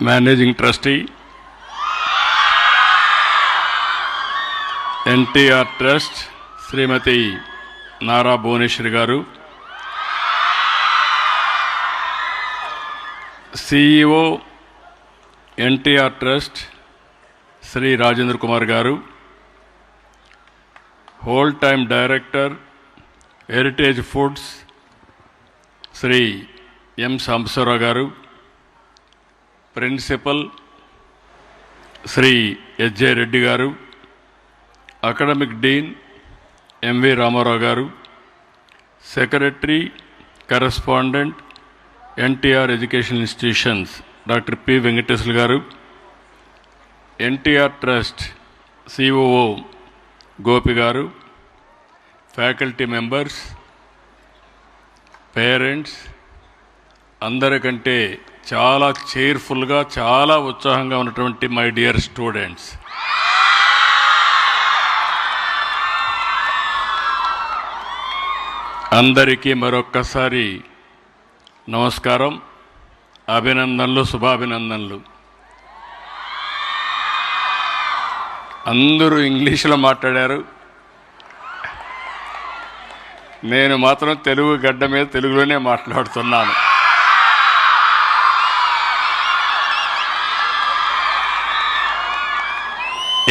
Managing trustee, NTR trust Shrimati Nara Bhuvaneshwari గారు, CEO NTR trust Shri Rajendra Kumar గారు, whole time director Heritage Foods Shri M Sambasivarao గారు, ప్రిన్సిపల్ శ్రీ ఎస్జే రెడ్డి గారు, అకాడమిక్ డీన్ ఎంవి రామారావు గారు, secretary correspondent NTR education institutions doctor P Venkateswara గారు, NTR trust COO Gopi గారు, ఫ్యాకల్టీ మెంబర్స్, పేరెంట్స్, అందరికంటే చాలా చైర్ఫుల్గా చాలా ఉత్సాహంగా ఉన్నటువంటి మై డియర్ స్టూడెంట్స్, అందరికీ మరొక్కసారి నమస్కారం, అభినందనలు, శుభాభినందనలు. అందరూ ఇంగ్లీష్లో మాట్లాడారు, నేను మాత్రం తెలుగు గడ్డ మీద తెలుగులోనే మాట్లాడుతున్నాను.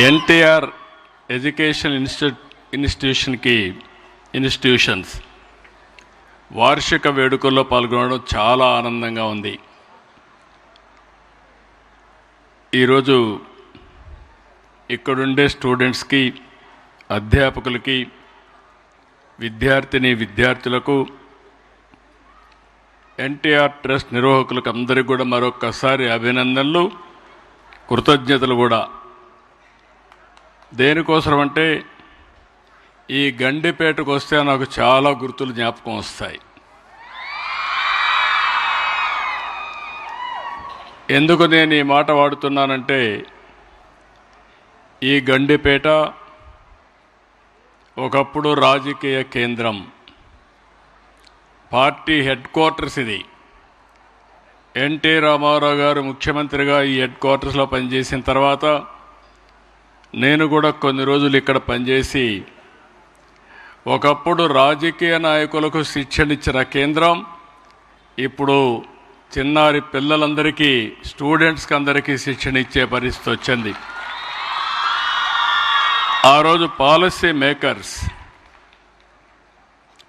ఎన్టీఆర్ ఎడ్యుకేషన్ ఇన్స్టిట్యూషన్స్ వార్షిక వేడుకల్లో పాల్గొనడం చాలా ఆనందంగా ఉంది. ఈరోజు ఇక్కడుండే స్టూడెంట్స్కి, అధ్యాపకులకి, విద్యార్థులకు, ఎన్టీఆర్ ట్రస్ట్ నిర్వాహకులకు అందరికీ కూడా మరొక్కసారి అభినందనలు, కృతజ్ఞతలు కూడా. దేనికోసం అంటే ఈ గండిపేటకు వస్తే నాకు చాలా గుర్తులు జ్ఞాపకం వస్తాయి. ఎందుకు నేను ఈ మాట వాడుతున్నానంటే, ఈ గండిపేట ఒకప్పుడు రాజకీయ కేంద్రం, పార్టీ హెడ్ క్వార్టర్స్. ఇది ఎన్టీ రామారావు గారు ముఖ్యమంత్రిగా ఈ హెడ్ క్వార్టర్స్లో పనిచేసిన తర్వాత నేను కూడా కొన్ని రోజులు ఇక్కడ పనిచేసి, ఒకప్పుడు రాజకీయ నాయకులకు శిక్షణ ఇచ్చిన కేంద్రం ఇప్పుడు చిన్నారి పిల్లలందరికీ, స్టూడెంట్స్కి అందరికీ శిక్షణ ఇచ్చే పరిస్థితి వచ్చింది. ఆ రోజు పాలసీ మేకర్స్,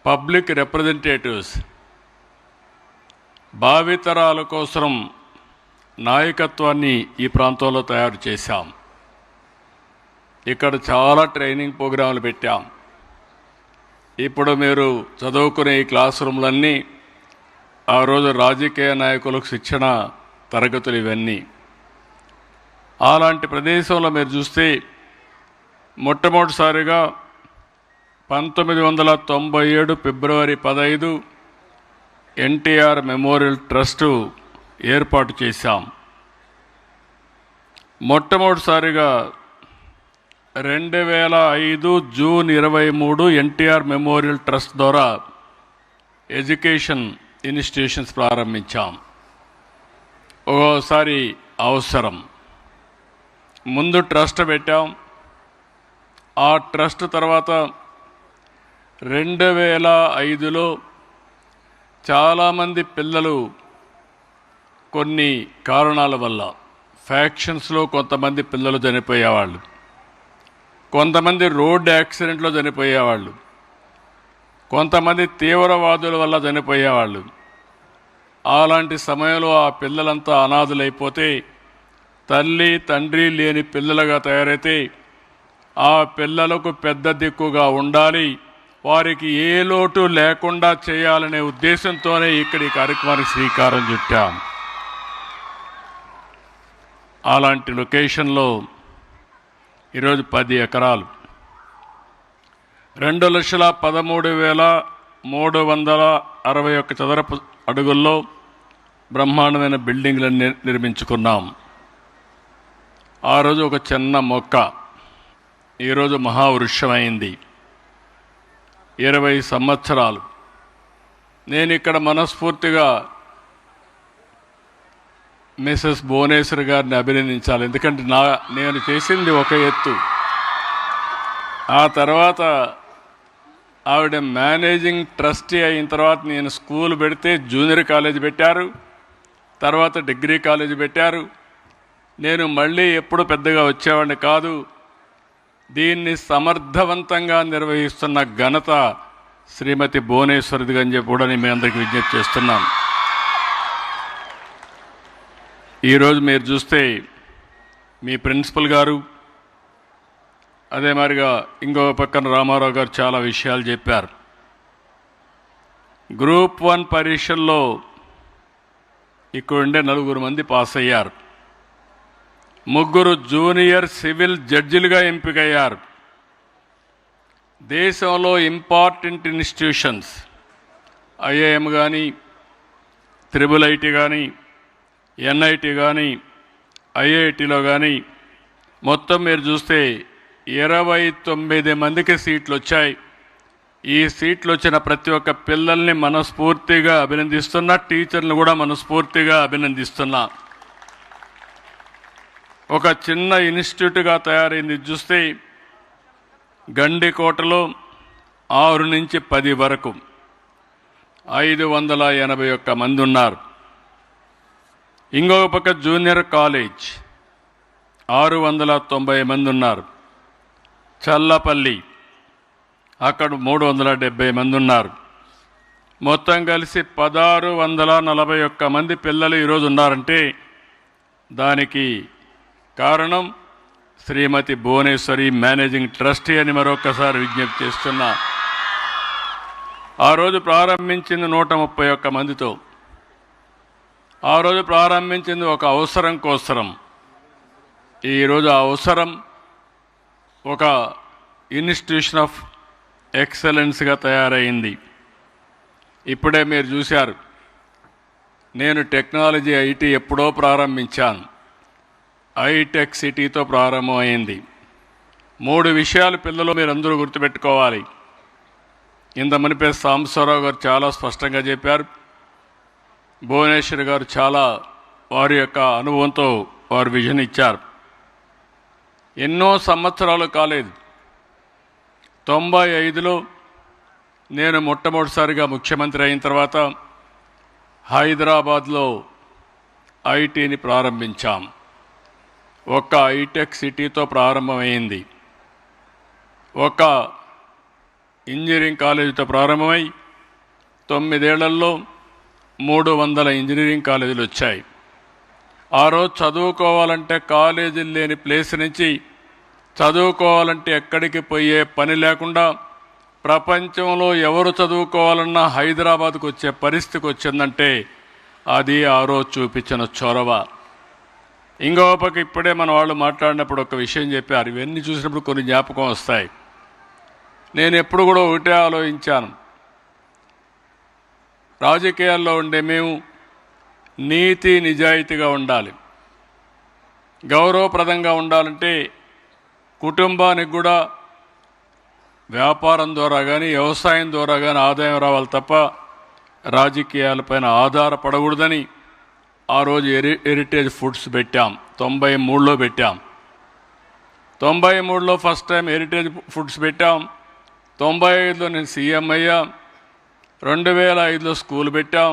పబ్లిక్ రిప్రజెంటేటివ్స్, భావితరాల కోసం నాయకత్వాన్ని ఈ ప్రాంతంలో తయారు చేశాం. ఇక్కడ చాలా ట్రైనింగ్ ప్రోగ్రాంలు పెట్టాం. ఇప్పుడు మీరు చదువుకునే ఈ క్లాస్ రూమ్లన్నీ ఆ రోజు రాజకీయ నాయకులకు శిక్షణ తరగతులు ఇవన్నీ. అలాంటి ప్రదేశంలో మీరు చూస్తే మొట్టమొదటిసారిగా 1997 ఫిబ్రవరి 15 ఎన్టీఆర్ మెమోరియల్ ట్రస్టు ఏర్పాటు చేశాం. మొట్టమొదటిసారిగా 2005 జూన్ 23 ఎన్టీఆర్ మెమోరియల్ ట్రస్ట్ ద్వారా ఎడ్యుకేషన్ ఇన్స్టిట్యూషన్స్ ప్రారంభించాం. ఒక్కోసారి అవసరం, ముందు ట్రస్ట్ పెట్టాం. ఆ ట్రస్ట్ తర్వాత 2005లో చాలామంది పిల్లలు కొన్ని కారణాల వల్ల ఫ్యాక్షన్స్లో కొంతమంది పిల్లలు చనిపోయేవాళ్ళు, కొంతమంది రోడ్ యాక్సిడెంట్లో చనిపోయేవాళ్ళు, కొంతమంది తీవ్రవాదుల వల్ల చనిపోయేవాళ్ళు. అలాంటి సమయంలో ఆ పిల్లలంతా అనాథులైపోతే, తల్లి తండ్రి లేని పిల్లలుగా తయారైతే, ఆ పిల్లలకు పెద్ద దిక్కుగా ఉండాలి, వారికి ఏ లోటు లేకుండా చేయాలనే ఉద్దేశంతోనే ఇక్కడ ఈ కార్యక్రమానికి శ్రీకారం చుట్టాం. అలాంటి లొకేషన్లో ఈరోజు 10 ఎకరాలు 2,13,361 చదరపు అడుగుల్లో బ్రహ్మాండమైన బిల్డింగ్లను నిర్మించుకున్నాం. ఆ రోజు ఒక చిన్న మొక్క ఈరోజు మహావృక్షమైంది. 20 సంవత్సరాలు నేను ఇక్కడ మనస్ఫూర్తిగా మిసెస్ భువనేశ్వర్ గారిని అభినందించాలి. ఎందుకంటే నేను చేసింది ఒక ఎత్తు. ఆ తర్వాత ఆవిడ మేనేజింగ్ ట్రస్టీ అయిన తర్వాత నేను స్కూల్ పెడితే జూనియర్ కాలేజ్ పెట్టారు, తర్వాత డిగ్రీ కాలేజ్ పెట్టారు. నేను మళ్ళీ ఎప్పుడు పెద్దగా వచ్చేవాడిని కాదు. దీన్ని సమర్థవంతంగా నిర్వహిస్తున్న ఘనత శ్రీమతి భువనేశ్వరిది అని చెప్పి కూడా నేను మీ అందరికీ విజ్ఞప్తి చేస్తున్నాను. ఈరోజు మీరు చూస్తే మీ ప్రిన్సిపల్ గారు, అదే మాదిరిగా ఇంకో పక్కన రామారావు గారు చాలా విషయాలు చెప్పారు. గ్రూప్ 1 పరీక్షల్లో ఇక్కడ ఉండే 4 మంది పాస్ అయ్యారు. 3 జూనియర్ సివిల్ జడ్జిలుగా ఎంపికయ్యారు. దేశంలో ఇంపార్టెంట్ ఇన్స్టిట్యూషన్స్ ఐఐఎం కానీ, IIIT కానీ, NIT కానీ, IITలో కానీ మొత్తం మీరు చూస్తే 29 మందికి సీట్లు వచ్చాయి. ఈ సీట్లు వచ్చిన ప్రతి ఒక్క పిల్లల్ని మనస్ఫూర్తిగా అభినందిస్తున్నా, టీచర్లను కూడా మనస్ఫూర్తిగా అభినందిస్తున్నా. ఒక చిన్న ఇన్స్టిట్యూట్గా తయారైంది చూస్తే గండికోటలో 6 నుంచి 10 వరకు 581 మంది ఉన్నారు. ఇంకొక పక్క జూనియర్ కాలేజ్ 690 మంది ఉన్నారు. చల్లపల్లి అక్కడ 370 మంది ఉన్నారు. మొత్తం కలిసి 1641 మంది పిల్లలు ఈరోజు ఉన్నారంటే దానికి కారణం శ్రీమతి భువనేశ్వరి మేనేజింగ్ ట్రస్టీ అని మరొకసారి విజ్ఞప్తి చేస్తున్నా. ఆ రోజు ప్రారంభించింది 131 మందితో. ఆ రోజు ప్రారంభించింది ఒక అవసరం కోసరం. ఈరోజు ఆ అవసరం ఒక ఇన్స్టిట్యూషన్ ఆఫ్ ఎక్సలెన్స్గా తయారైంది. ఇప్పుడే మీరు చూశారు, నేను టెక్నాలజీ ఐటీ ఎప్పుడో ప్రారంభించాను. ఐటెక్ సిటీతో ప్రారంభమైంది. 3 విషయాలు పిల్లలు మీరందరూ గుర్తుపెట్టుకోవాలి. ఇంత మునిపే సాంబశివరావు గారు చాలా స్పష్టంగా చెప్పారు. భువనేశ్వర్ గారు చాలా వారి యొక్క అనుభవంతో వారు విజన్ ఇచ్చారు. ఎన్నో సంవత్సరాలు కాలేదు, 95లో నేను మొట్టమొదటిసారిగా ముఖ్యమంత్రి అయిన తర్వాత హైదరాబాద్లో ఐటీని ప్రారంభించాం. ఒక ఐటెక్ సిటీతో ప్రారంభమైంది. ఒక ఇంజనీరింగ్ కాలేజీతో ప్రారంభమై 9 ఏళ్లలో 300 ఇంజనీరింగ్ కాలేజీలు వచ్చాయి. ఆ రోజు చదువుకోవాలంటే కాలేజీలు లేని ప్లేస్ నుంచి చదువుకోవాలంటే ఎక్కడికి పోయే పని లేకుండా ప్రపంచంలో ఎవరు చదువుకోవాలన్నా హైదరాబాద్కు వచ్చే పరిస్థితికి వచ్చిందంటే అది ఆ రోజు చూపించిన చొరవ. ఇంకో పక్క ఇప్పుడే మన వాళ్ళు మాట్లాడినప్పుడు ఒక విషయం చెప్పారు. ఇవన్నీ చూసినప్పుడు కొన్ని జ్ఞాపకం వస్తాయి. నేను ఎప్పుడు కూడా ఒకటే ఆలోచించాను, రాజకీయాల్లో ఉండే మేము నీతి నిజాయితీగా ఉండాలి. గౌరవప్రదంగా ఉండాలంటే కుటుంబానికి కూడా వ్యాపారం ద్వారా కానీ వ్యవసాయం ద్వారా కానీ ఆదాయం రావాలి తప్ప రాజకీయాలపైన ఆధారపడకూడదని ఆ రోజు హెరిటేజ్ ఫుడ్స్ పెట్టాం. 93లో పెట్టాం. 93లో ఫస్ట్ టైం హెరిటేజ్ ఫుడ్స్ పెట్టాం. 95లో నేను సీఎం అయ్యా. 2005లో స్కూల్ పెట్టాం.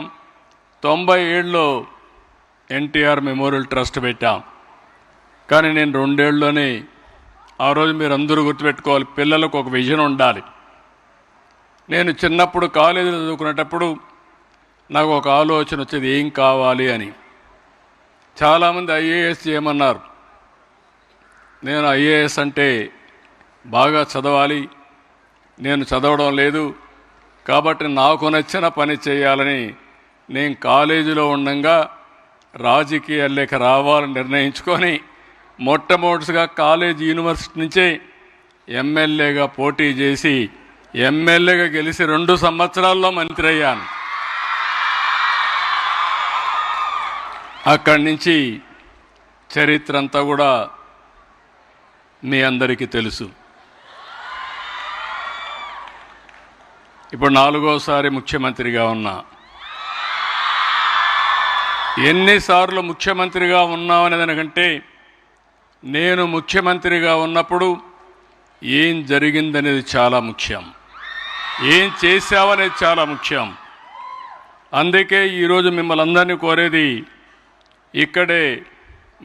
97లో ఎన్టీఆర్ మెమోరియల్ ట్రస్ట్ పెట్టాం. కానీ నేను 2 ఏళ్ళలోనే, ఆ రోజు మీరు అందరూ గుర్తుపెట్టుకోవాలి, పిల్లలకు ఒక విజన్ ఉండాలి. నేను చిన్నప్పుడు కాలేజీలో చదువుకునేటప్పుడు నాకు ఒక ఆలోచన వచ్చేది, ఏం కావాలి అని. చాలామంది ఐఏఎస్ చేయమన్నారు. నేను ఐఏఎస్ అంటే బాగా చదవాలి, నేను చదవడం లేదు కాబట్టి నాకు నచ్చిన పని చేయాలని నేను కాలేజీలో ఉండగా రాజకీయాల్లోకి రావాలని నిర్ణయించుకొని మొట్టమొదటిగా కాలేజీ యూనివర్సిటీ నుంచే ఎమ్మెల్యేగా పోటీ చేసి ఎమ్మెల్యేగా గెలిచి 2 సంవత్సరాల్లో మంత్రి అయ్యాను. అక్కడి నుంచి చరిత్ర అంతా కూడా మీ అందరికీ తెలుసు. ఇప్పుడు 4వసారి ముఖ్యమంత్రిగా ఉన్నా. ఎన్నిసార్లు ముఖ్యమంత్రిగా ఉన్నామనే దానికంటే నేను ముఖ్యమంత్రిగా ఉన్నప్పుడు ఏం జరిగిందనేది చాలా ముఖ్యం, ఏం చేశావనేది చాలా ముఖ్యం. అందుకే ఈరోజు మిమ్మల్ని అందరినీ కోరేది, ఇక్కడే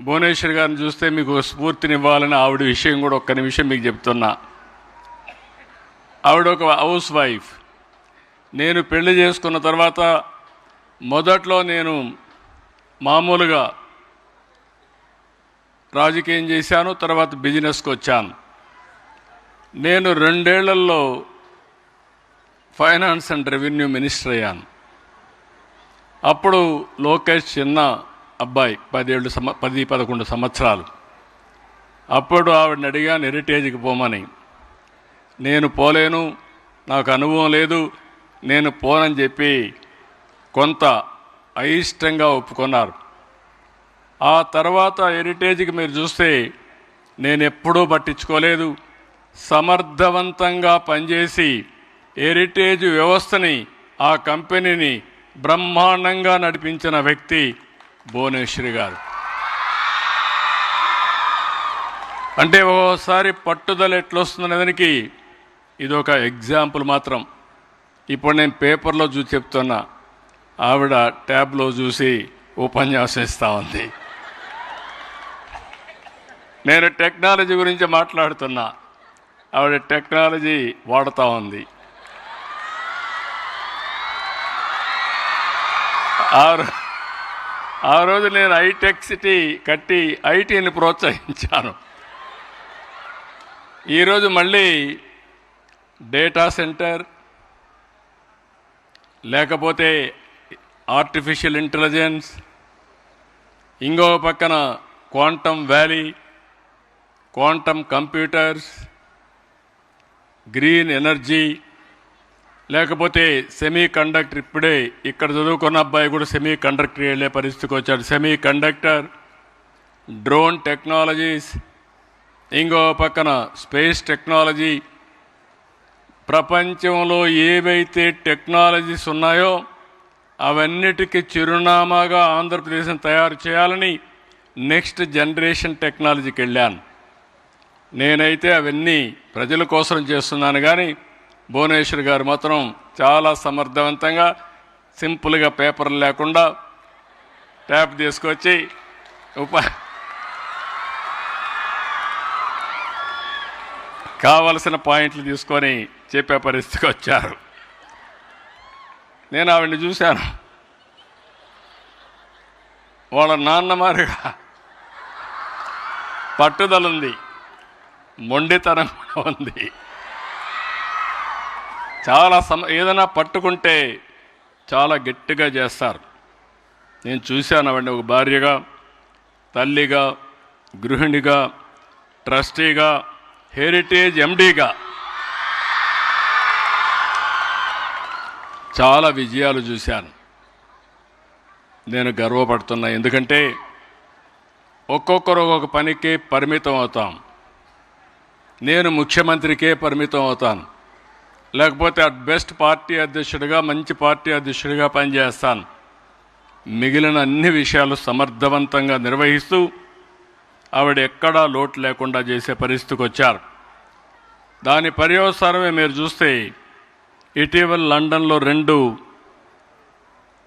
భువనేశ్వర్ గారిని చూస్తే మీకు స్ఫూర్తినివ్వాలని ఆవిడ విషయం కూడా ఒక్క నిమిషం మీకు చెప్తున్నా. ఆవిడ ఒక హౌస్ వైఫ్. నేను పెళ్లి చేసుకున్న తర్వాత మొదట్లో నేను మామూలుగా రాజకీయం చేశాను, తర్వాత బిజినెస్కి వచ్చాను. నేను 2 ఏళ్లలో ఫైనాన్స్ అండ్ రెవెన్యూ మినిస్టర్ అయ్యాను. అప్పుడు లోకేష్ చిన్న అబ్బాయి, 10-11 సంవత్సరాలు. అప్పుడు ఆవిడని అడిగాను హెరిటేజ్కి పోమని. నేను పోలేను, నాకు అనుభవం లేదు, నేను పోనని చెప్పి కొంత అయిష్టంగా ఒప్పుకున్నారు. ఆ తర్వాత హెరిటేజ్కి మీరు చూస్తే నేను ఎప్పుడూ పట్టించుకోలేదు. సమర్థవంతంగా పనిచేసి హెరిటేజ్ వ్యవస్థని, ఆ కంపెనీని బ్రహ్మాండంగా నడిపించిన వ్యక్తి భువనేశ్వరి గారు. అంటే ఓసారి పట్టుదల ఎట్లొస్తుందనే దానికి ఇదొక ఎగ్జాంపుల్ మాత్రం. ఇప్పుడు నేను పేపర్లో చూసి చెప్తున్నా, ఆవిడ ట్యాబ్లో చూసి ఉపన్యాసం ఇస్తూ ఉంది. నేను టెక్నాలజీ గురించి మాట్లాడుతున్నా, ఆవిడ టెక్నాలజీ వాడుతూ ఉంది. ఆ రోజు నేను హైటెక్ సిటీ కట్టి ఐటీని ప్రోత్సహించాను. ఈరోజు మళ్ళీ డేటా సెంటర్, లేకపోతే ఆర్టిఫిషియల్ ఇంటెలిజెన్స్, ఇంకో పక్కన quantum valley, quantum computers, green energy, లేకపోతే సెమీ కండక్టర్. ఇప్పుడే ఇక్కడ చదువుకున్న అబ్బాయి కూడా సెమీ కండక్టర్ వెళ్ళే పరిస్థితికి వచ్చాడు. సెమీ కండక్టర్, డ్రోన్ టెక్నాలజీస్, ఇంకో పక్కన స్పేస్ టెక్నాలజీ. ప్రపంచంలో ఏవైతే టెక్నాలజీస్ ఉన్నాయో అవన్నిటికీ చిరునామాగా ఆంధ్రప్రదేశ్ని తయారు చేయాలని నెక్స్ట్ జనరేషన్ టెక్నాలజీకి వెళ్ళాను. నేనైతే అవన్నీ ప్రజల కోసం చేస్తున్నాను, కానీ భువనేశ్వర్ గారు మాత్రం చాలా సమర్థవంతంగా సింపుల్గా పేపర్లు లేకుండా ట్యాప్ తీసుకొచ్చి కావలసిన పాయింట్లు తీసుకొని చెప్పే పరిస్థితికి వచ్చారు. నేను ఆవిడని చూశాను, వాళ్ళ నాన్న మారిగా పట్టుదల ఉంది, మొండితనం కూడా ఉంది. చాలా ఏదైనా పట్టుకుంటే చాలా గట్టిగా చేస్తారు. నేను చూశాను ఆవిడని ఒక భార్యగా, తల్లిగా, గృహిణిగా, ట్రస్టీగా, హెరిటేజ్ ఎండీగా చాలా విజయాలు చూశాను. నేను గర్వపడుతున్నా, ఎందుకంటే ఒక్కొక్కరు ఒక్కొక్క పనికి పరిమితం అవుతాం. నేను ముఖ్యమంత్రికే పరిమితం అవుతాను, లేకపోతే అట్ బెస్ట్ పార్టీ అధ్యక్షుడిగా, మంచి పార్టీ అధ్యక్షుడిగా పనిచేస్తాను. మిగిలిన అన్ని విషయాలు సమర్థవంతంగా నిర్వహిస్తూ ఆవిడ ఎక్కడా లోటు లేకుండా చేసే పరిస్థితికి వచ్చారు. దాని పర్యవసానమే మీరు చూస్తే ఇటీవల లండన్లో 2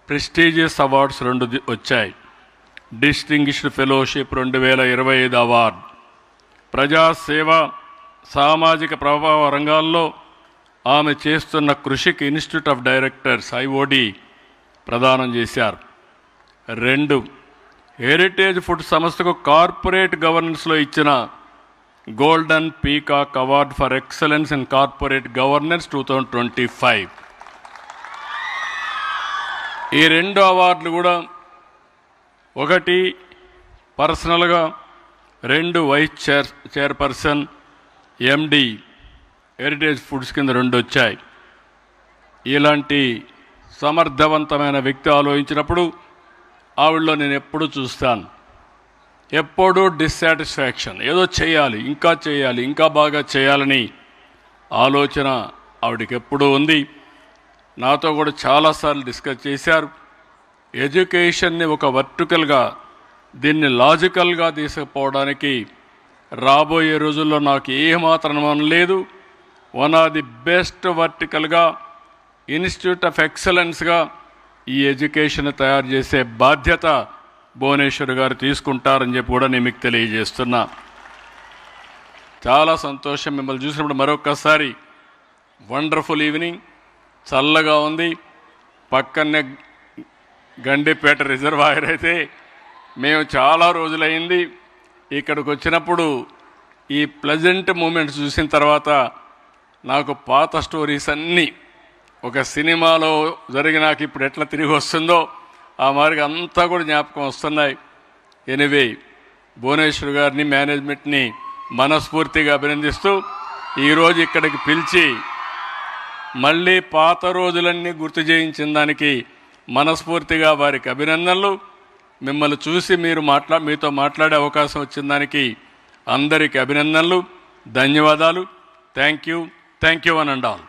ప్రెస్టీజియస్ అవార్డ్స్ 2 వచ్చాయి. డిస్టింగ్విష్డ్ ఫెలోషిప్ 2025 అవార్డు, ప్రజాసేవ, సామాజిక ప్రభావ రంగాల్లో ఆమె చేస్తున్న కృషికి ఇన్స్టిట్యూట్ ఆఫ్ డైరెక్టర్స్ IOD ప్రదానం చేశారు. 2 హెరిటేజ్ ఫుడ్ సంస్థకు కార్పొరేట్ గవర్నెన్స్లో ఇచ్చిన golden peacock award for excellence in corporate governance 2025. ఈ 2 అవార్డులు కూడా, ఒకటి పర్సనల్గా, 2 vice chairperson MD Heritage Foods కింద 2 వచ్చాయి. ఇలాంటి సమర్థవంతమైన వ్యక్తి ఆలోచించినప్పుడు ఆవిడలో నేను ఎప్పుడూ చూస్తాను, ఎప్పుడూ డిస్సాటిస్ఫాక్షన్, ఏదో చేయాలి, ఇంకా చేయాలి, ఇంకా బాగా చేయాలని ఆలోచన ఆవిడకి ఎప్పుడూ ఉంది. నాతో కూడా చాలాసార్లు డిస్కస్ చేశారు. ఎడ్యుకేషన్ని ఒక వర్టికల్గా దీన్ని లాజికల్గా తీసుకుపోవడానికి రాబోయే రోజుల్లో నాకు ఏమాత్రం అనుమానం లేదు. వన్ ఆఫ్ ది బెస్ట్ వర్టికల్గా ఇన్స్టిట్యూట్ ఆఫ్ ఎక్సలెన్స్గా ఈ ఎడ్యుకేషన్ తయారు చేసే బాధ్యత భువనేశ్వర్ గారు తీసుకుంటారని చెప్పి కూడా నేను మీకు తెలియజేస్తున్నా. చాలా సంతోషం మిమ్మల్ని చూసినప్పుడు. మరొక్కసారి వండర్ఫుల్ ఈవినింగ్, చల్లగా ఉంది. పక్కనే గండిపేట రిజర్వాయర్ అయితే మేము చాలా రోజులైంది ఇక్కడికి వచ్చినప్పుడు ఈ ప్లెజెంట్ మూమెంట్స్ చూసిన తర్వాత నాకు పాత స్టోరీస్ అన్నీ ఒక సినిమాలో జరిగినాక ఇప్పుడు ఎట్లా తిరిగి వస్తుందో ఆ మార్గం అంతా కూడా జ్ఞాపకం వస్తున్నాయి. ఎనివే, భువనేశ్వర్ గారిని, మేనేజ్మెంట్ని మనస్ఫూర్తిగా అభినందిస్తూ ఈరోజు ఇక్కడికి పిలిచి మళ్ళీ పాత రోజులన్నీ గుర్తు చేయించిన దానికి మనస్ఫూర్తిగా వారికి అభినందనలు. మిమ్మల్ని చూసి మీతో మాట్లాడే అవకాశం వచ్చిన దానికి అందరికీ అభినందనలు, ధన్యవాదాలు. Thank you one and all.